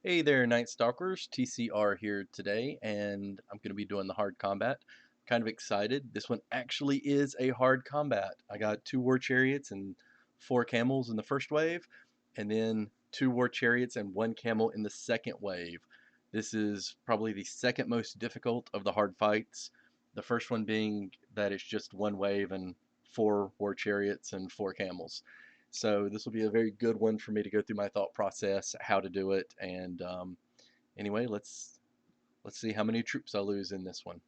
Hey there, Night Stalkers. TCR here today, and I'm going to be doing the hard combat. Kind of excited. This one actually is a hard combat. I got 2 war chariots and 4 camels in the first wave, and then 2 war chariots and 1 camel in the second wave. This is probably the second most difficult of the hard fights. The first one being that it's just one wave and 4 war chariots and 4 camels. So this will be a very good one for me to go through my thought process, how to do it, and anyway, let's see how many troops I lose in this one.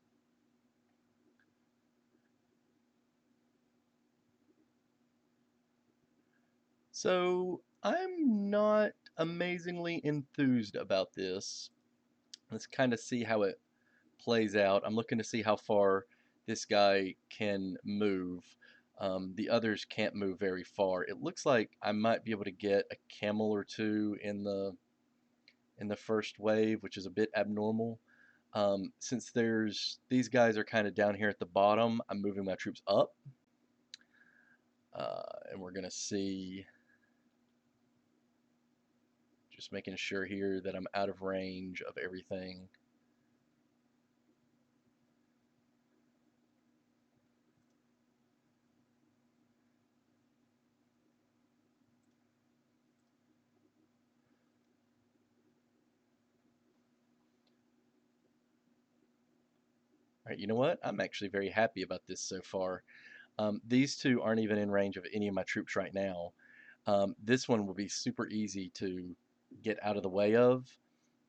So I'm not amazingly enthused about this. Let's kind of see how it plays out. I'm looking to see how far this guy can move. The others can't move very far. It looks like I might be able to get a camel or two in the first wave, which is a bit abnormal. Since these guys are kind of down here at the bottom, I'm moving my troops up, and we're gonna see. Just making sure here that I'm out of range of everything. All right, you know what? I'm actually very happy about this so far. These two aren't even in range of any of my troops right now. This one will be super easy to get out of the way of.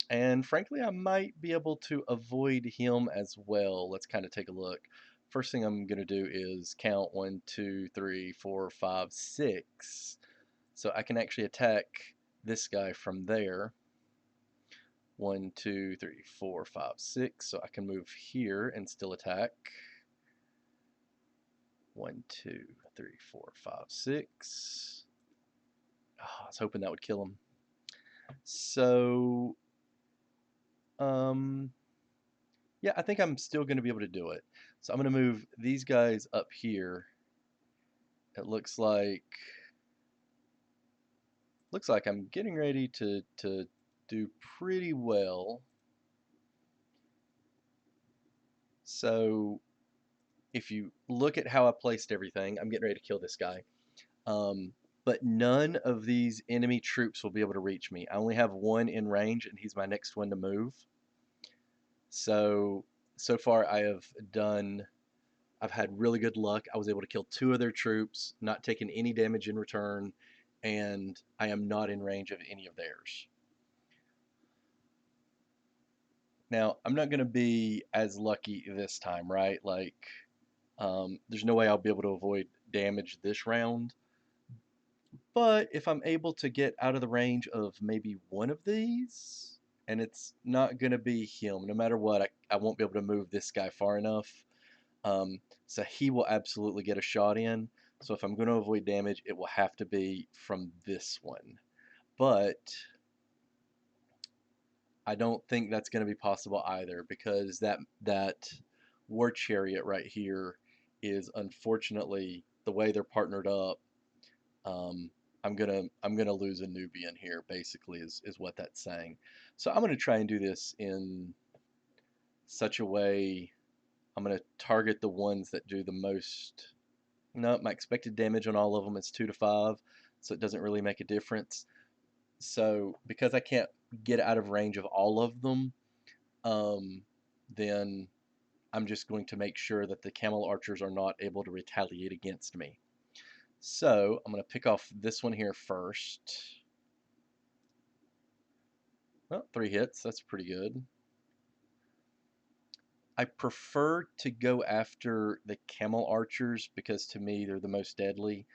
And frankly, I might be able to avoid him as well. Let's kind of take a look. First thing I'm going to do is count 1, 2, 3, 4, 5, 6. So I can actually attack this guy from there. 1, 2, 3, 4, 5, 6. So I can move here and still attack. 1, 2, 3, 4, 5, 6. Oh, I was hoping that would kill him. So, um, yeah, I think I'm still going to be able to do it. So I'm going to move these guys up here. It looks like I'm getting ready to do pretty well. So if you look at how I placed everything, I'm getting ready to kill this guy. Um, but none of these enemy troops will be able to reach me. I only have one in range, and he's my next one to move. So far I've had really good luck. I was able to kill 2 of their troops, not taking any damage in return, and I am not in range of any of theirs. Now, I'm not going to be as lucky this time, right? Like, there's no way I'll be able to avoid damage this round. But if I'm able to get out of the range of maybe one of these, and it's not going to be him, no matter what, I won't be able to move this guy far enough. So he will absolutely get a shot in. So if I'm going to avoid damage, it will have to be from this one. But I don't think that's going to be possible either, because that war chariot right here is unfortunately the way they're partnered up. Um, I'm gonna lose a Nubian here. Basically, is what that's saying. So I'm gonna try and do this in such a way. I'm gonna target the ones that do the most. No, my expected damage on all of them is 2 to 5, so it doesn't really make a difference. So because I can't get out of range of all of them, um, then I'm just going to make sure that the camel archers are not able to retaliate against me. So I'm going to pick off this one here first. Well, 3 hits, that's pretty good. I prefer to go after the camel archers because to me they're the most deadly,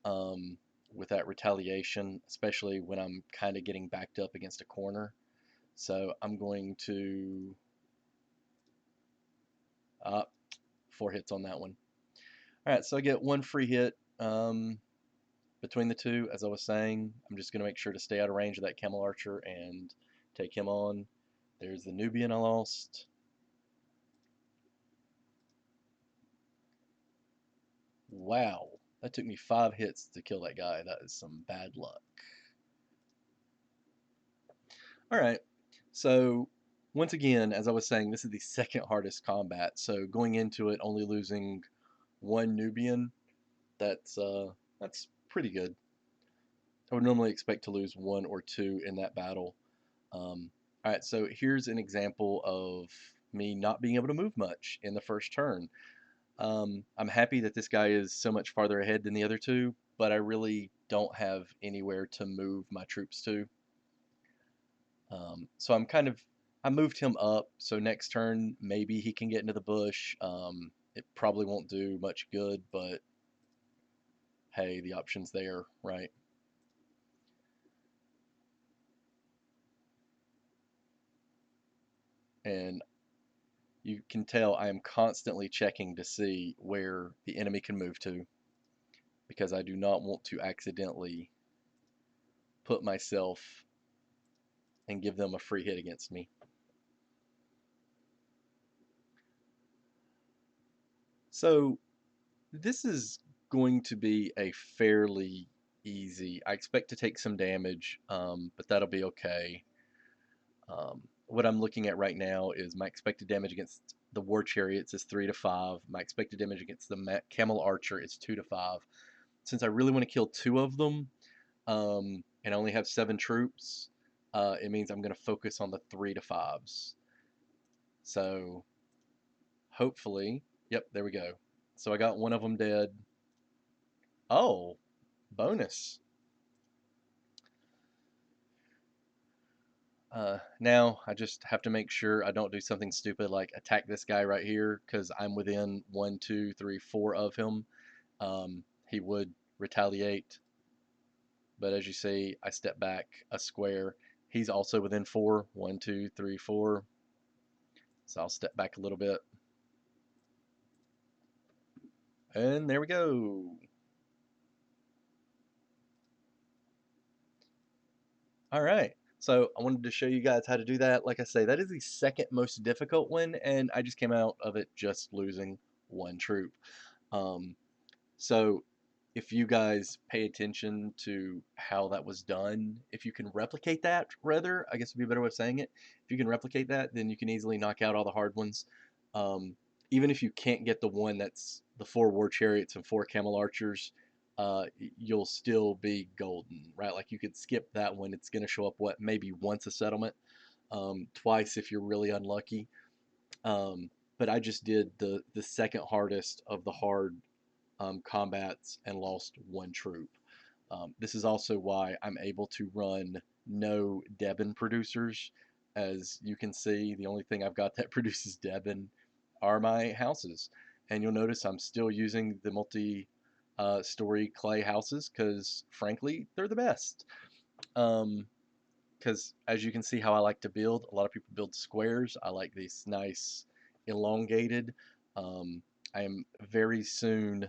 um, with that retaliation, especially when I'm kind of getting backed up against a corner. So I'm going to uh, 4 hits on that one. All right, so I get 1 free hit between the two. As I was saying, I'm just going to make sure to stay out of range of that camel archer and take him on. There's the Nubian I lost. Wow, that took me 5 hits to kill that guy. That is some bad luck. All right. So once again, as I was saying, this is the second hardest combat. So going into it, only losing one Nubian, that's pretty good. I would normally expect to lose one or two in that battle. All right, so here's an example of me not being able to move much in the first turn. I'm happy that this guy is so much farther ahead than the other two, but I really don't have anywhere to move my troops to. So I moved him up, so next turn maybe he can get into the bush. It probably won't do much good, but hey, the option's there, right? And you can tell I am constantly checking to see where the enemy can move to because I do not want to accidentally put myself and give them a free hit against me. So this is going to be a fairly easy. I expect to take some damage, but that'll be okay. What I'm looking at right now is my expected damage against the war chariots is 3 to 5. My expected damage against the camel archer is 2 to 5. Since I really want to kill two of them, and I only have 7 troops, it means I'm going to focus on the 3 to 5s. So hopefully, yep, there we go. So I got one of them dead. Oh, bonus. Now I just have to make sure I don't do something stupid like attack this guy right here because I'm within 1, 2, 3, 4 of him. He would retaliate, but as you see, I step back a square. He's also within 4, 1, 2, 3, 4. So I'll step back a little bit. And there we go. All right. So I wanted to show you guys how to do that. Like I say, that is the second most difficult one, and I just came out of it just losing one troop. Um, so if you guys pay attention to how that was done, if you can replicate that, rather, I guess would be a better way of saying it. If you can replicate that, then you can easily knock out all the hard ones. Um, Even if you can't get the one that's the 4 war chariots and 4 camel archers, you'll still be golden, right? Like you could skip that one. It's going to show up, what, maybe once a settlement, twice if you're really unlucky. But I just did the second hardest of the hard combats and lost one troop. This is also why I'm able to run no Debon producers. As you can see, the only thing I've got that produces Debon are my houses. And you'll notice I'm still using the multi-story clay houses because, frankly, they're the best. Because as you can see how I like to build, a lot of people build squares. I like these nice elongated. Um, I am very soon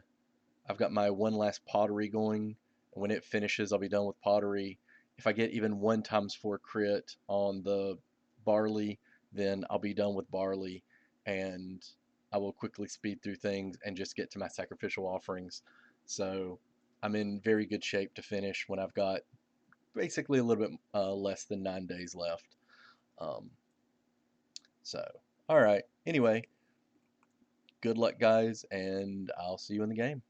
I've got my one last pottery going. When it finishes, I'll be done with pottery. If I get even 1 times 4 crit on the barley, then I'll be done with barley, and I will quickly speed through things and just get to my sacrificial offerings. So I'm in very good shape to finish when I've got basically a little bit less than 9 days left. Um, so, all right. Anyway, good luck, guys, and I'll see you in the game.